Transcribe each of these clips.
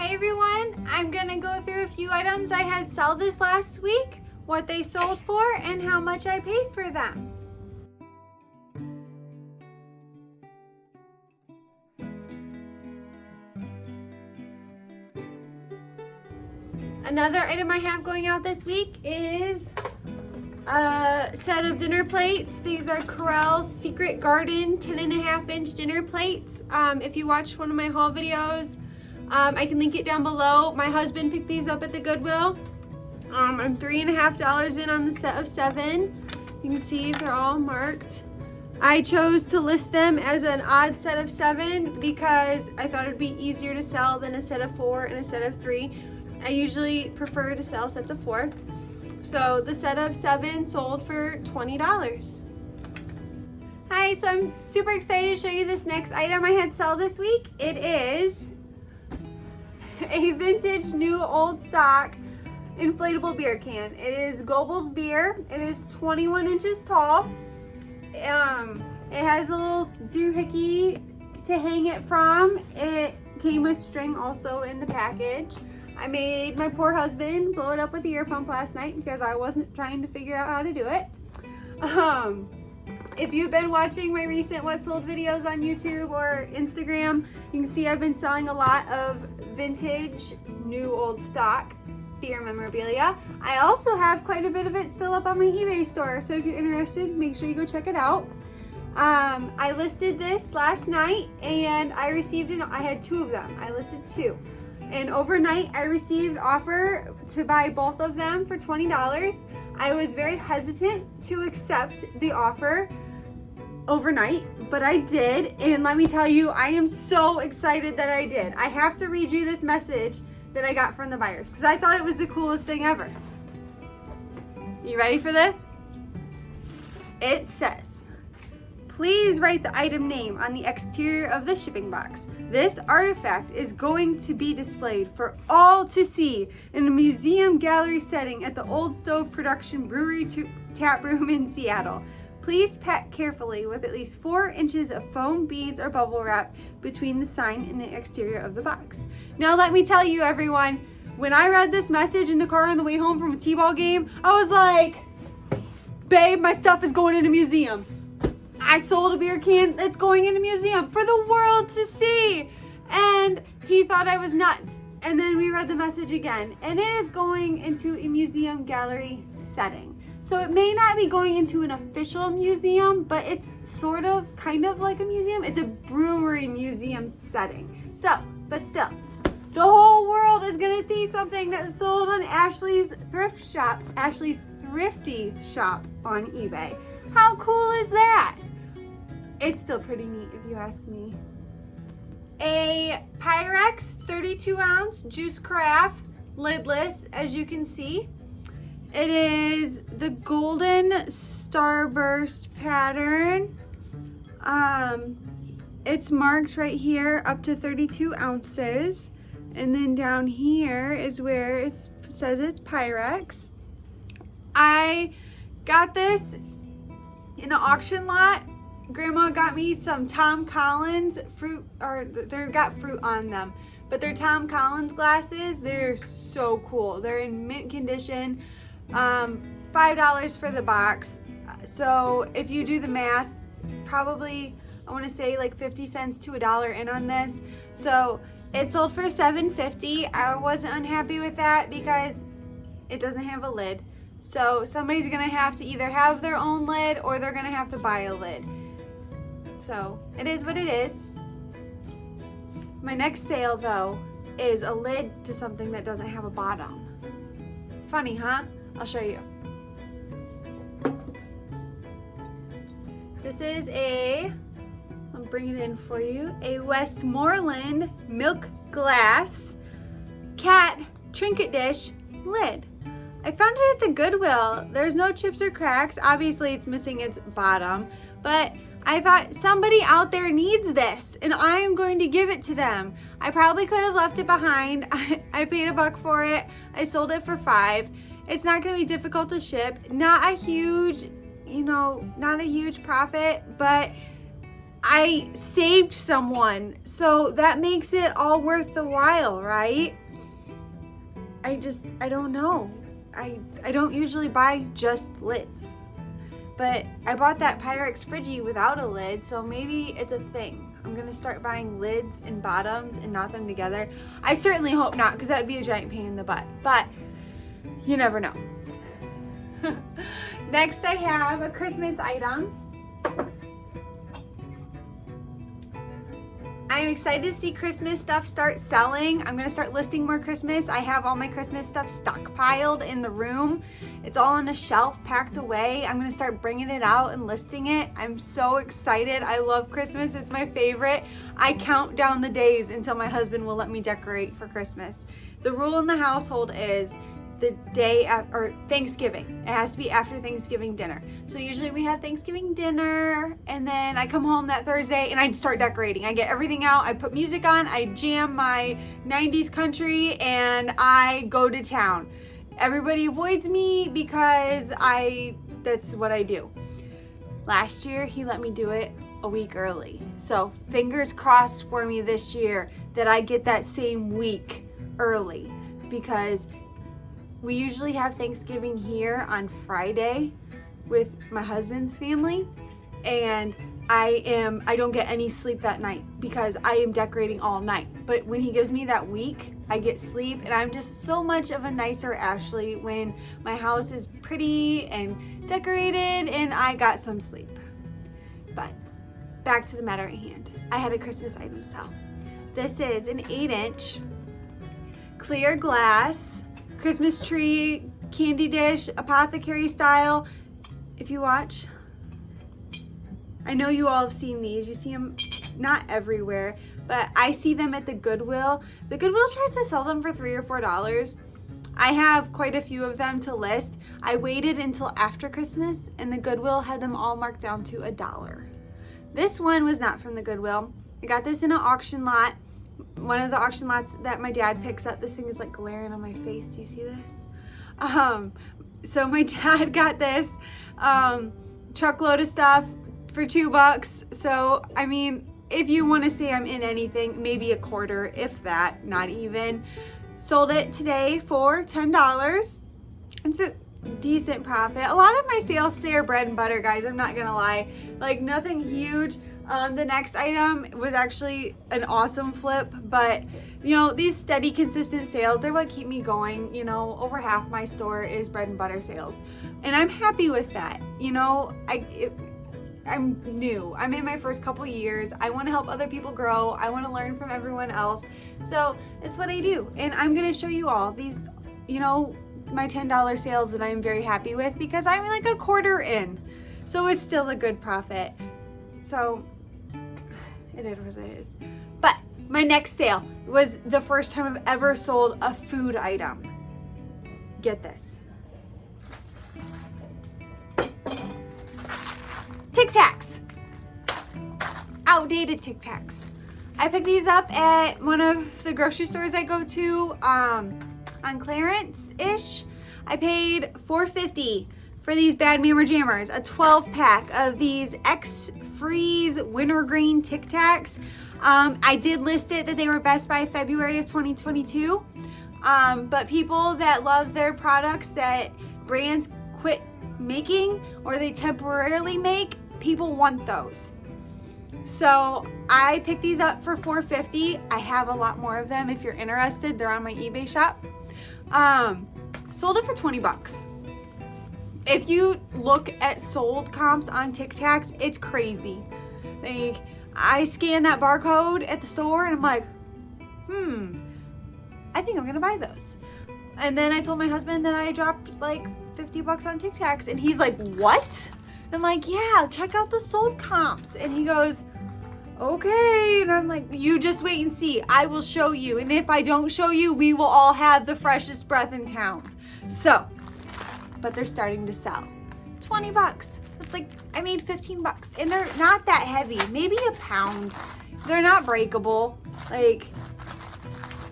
Hi everyone, I'm gonna go through a few items I had sell this last week, what they sold for, and how much I paid for them. Another item I have going out this week is a set of dinner plates. These are Corel's Secret Garden 10.5-inch dinner plates. If you watched one of my haul videos, I can link it down below. My husband picked these up at the Goodwill. I'm $3.50 in on the set of 7. You can see they're all marked. I chose to list them as an odd set of 7 because I thought it would be easier to sell than a set of 4 and a set of 3. I usually prefer to sell sets of 4. So the set of 7 sold for $20. Hi, so I'm super excited to show you this next item I had sell this week. It is a vintage new old stock inflatable beer can. It is Goebel's beer. It is 21 inches tall. It has a little doohickey to hang it from. It came with string also in the package. I made my poor husband blow it up with the ear pump last night because I wasn't trying to figure out how to do it. If you've been watching my recent What Sold videos on YouTube or Instagram, you can see I've been selling a lot of vintage, new old stock beer memorabilia. I also have quite a bit of it still up on my eBay store, so if you're interested, make sure you go check it out. I listed this last night and I received I had 2 of them. I listed 2. And overnight, I received offer to buy both of them for $20. I was very hesitant to accept the offer overnight, but I did. And let me tell you, I am so excited that I did. I have to read you this message that I got from the buyers because I thought it was the coolest thing ever. You ready for this? It says, please write the item name on the exterior of the shipping box. This artifact is going to be displayed for all to see in a museum gallery setting at the Old Stove Production Brewery Tap Room in Seattle. Please pack carefully with at least 4 inches of foam beads or bubble wrap between the sign and the exterior of the box. Now let me tell you everyone, when I read this message in the car on the way home from a t-ball game, I was like, babe, my stuff is going in a museum. I sold a beer can that's going in a museum for the world to see. And he thought I was nuts. And then we read the message again. And it is going into a museum gallery setting. So it may not be going into an official museum, but it's sort of, kind of like a museum. It's a brewery museum setting. So, but still, the whole world is gonna see something that was sold on Ashley's thrift shop, Ashley's thrifty shop on eBay. How cool is that? It's still pretty neat if you ask me. A Pyrex 32-ounce juice carafe, lidless, as you can see. It is the golden starburst pattern. It's marked right here up to 32 ounces. And then down here is where it says it's Pyrex. I got this in an auction lot. Grandma got me some Tom Collins fruit, or they've got fruit on them, but they're Tom Collins glasses. They're so cool. They're in mint condition. $5 for the box. So if you do the math, probably I want to say like 50 cents to $1 in on this. So it sold for $7.50. I wasn't unhappy with that because it doesn't have a lid. So somebody's gonna have to either have their own lid or they're gonna have to buy a lid. So it is what it is. My next sale though is a lid to something that doesn't have a bottom. Funny, huh? I'll show you. This is I'll bring it in for you, a Westmoreland milk glass cat trinket dish lid. I found it at the Goodwill. There's no chips or cracks. Obviously it's missing its bottom, but I thought somebody out there needs this and I am going to give it to them. I probably could have left it behind. I paid $1 for it. I sold it for $5. It's not going to be difficult to ship. Not a huge, not a huge profit, but I saved someone, so that makes it all worth the while, right? I don't know. I don't usually buy just lids, but I bought that Pyrex Friggy without a lid, so maybe it's a thing. I'm gonna start buying lids and bottoms and knot them together. I certainly hope not, because that would be a giant pain in the butt, but you never know. Next, I have a Christmas item. I'm excited to see Christmas stuff start selling. I'm gonna start listing more Christmas. I have all my Christmas stuff stockpiled in the room. It's all on a shelf packed away. I'm gonna start bringing it out and listing it. I'm so excited. I love Christmas, it's my favorite. I count down the days until my husband will let me decorate for Christmas. The rule in the household is the day after, or Thanksgiving. It has to be after Thanksgiving dinner. So usually we have Thanksgiving dinner, and then I come home that Thursday and I start decorating. I get everything out, I put music on, I jam my 90s country, and I go to town. Everybody avoids me because that's what I do. Last year, he let me do it a week early. So fingers crossed for me this year that I get that same week early, because we usually have Thanksgiving here on Friday with my husband's family, and I don't get any sleep that night because I am decorating all night. But when he gives me that week, I get sleep, and I'm just so much of a nicer Ashley when my house is pretty and decorated and I got some sleep. But back to the matter at hand. I had a Christmas item sale. This is an 8-inch clear glass Christmas tree, candy dish, apothecary style. If you watch, I know you all have seen these. You see them not everywhere, but I see them at the Goodwill. The Goodwill tries to sell them for $3 or $4. I have quite a few of them to list. I waited until after Christmas, and the Goodwill had them all marked down to $1. This one was not from the Goodwill. I got this in an auction lot. One of the auction lots that my dad picks up. This thing is like glaring on my face. Do you see this? So my dad got this truckload of stuff for $2. So, I mean, if you want to say I'm in anything, maybe a quarter, if that, not even. Sold it today for $10. It's a decent profit. A lot of my sales say are bread and butter, guys. I'm not gonna lie. Like, nothing huge. The next item was actually an awesome flip, but you know, these steady, consistent sales, they're what keep me going. You know, over half my store is bread and butter sales, and I'm happy with that. You know, I'm new. I'm in my first couple years. I want to help other people grow. I want to learn from everyone else. So it's what I do, and I'm gonna show you all these, you know, my $10 sales that I'm very happy with, because I'm like a quarter in, so it's still a good profit. So it is what it is. But my next sale was the first time I've ever sold a food item. Get this. Tic Tacs. Outdated Tic Tacs. I picked these up at one of the grocery stores I go to on clearance-ish. I paid $4.50 for these Bad Mammer Jammers, a 12-pack of these X-Freeze wintergreen Tic Tacs. I did list it that they were best by February of 2022, but people that love their products that brands quit making or they temporarily make, people want those. So I picked these up for $4.50. I have a lot more of them if you're interested. They're on my eBay shop. Sold it for $20. If you look at sold comps on Tic Tacs, it's crazy. Like, I scan that barcode at the store and I'm like, I think I'm gonna buy those. And then I told my husband that I dropped like $50 on Tic Tacs, and he's like, what? And I'm like, yeah, check out the sold comps. And he goes, okay. And I'm like, you just wait and see. I will show you. And if I don't show you, we will all have the freshest breath in town. So, but they're starting to sell. $20. It's like, I made $15. And they're not that heavy. Maybe a pound. They're not breakable. Like,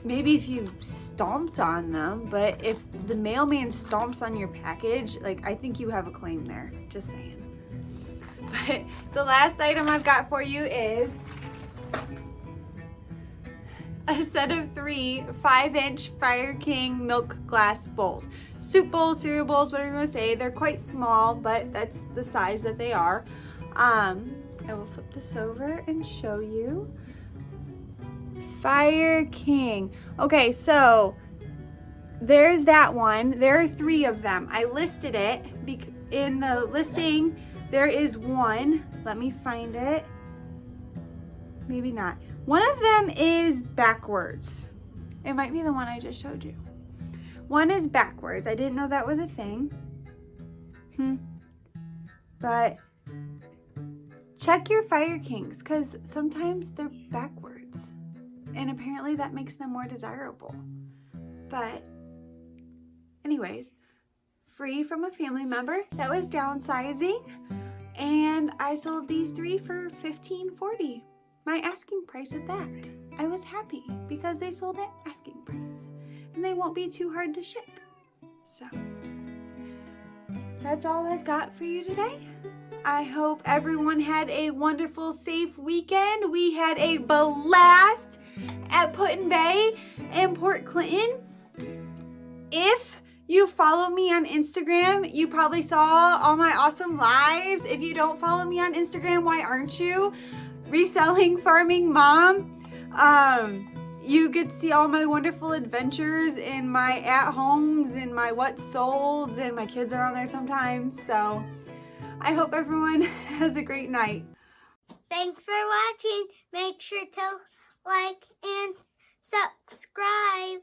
maybe if you stomped on them, but if the mailman stomps on your package, like, I think you have a claim there. Just saying. But the last item I've got for you is a set of 3 5-inch Fire King milk glass bowls. Soup bowls, cereal bowls, whatever you want to say. They're quite small, but that's the size that they are. I will flip this over and show you. Fire King. Okay, so there's that one. There are 3 of them. I listed it in the listing. There is one. Let me find it. Maybe not. One of them is backwards. It might be the one I just showed you. One is backwards. I didn't know that was a thing. But check your Fire Kings, because sometimes they're backwards. And apparently that makes them more desirable. But anyways, free from a family member that was downsizing. And I sold these 3 for $15.40. My asking price at that. I was happy because they sold at asking price. And they won't be too hard to ship. So that's all I've got for you today. I hope everyone had a wonderful, safe weekend. We had a blast at Put-in-Bay and Port Clinton. If you follow me on Instagram, you probably saw all my awesome lives. If you don't follow me on Instagram, why aren't you? Reselling Farming Mom. You get to see all my wonderful adventures in my at-homes and my what solds, and my kids are on there sometimes. So I hope everyone has a great night. Thanks for watching. Make sure to like and subscribe.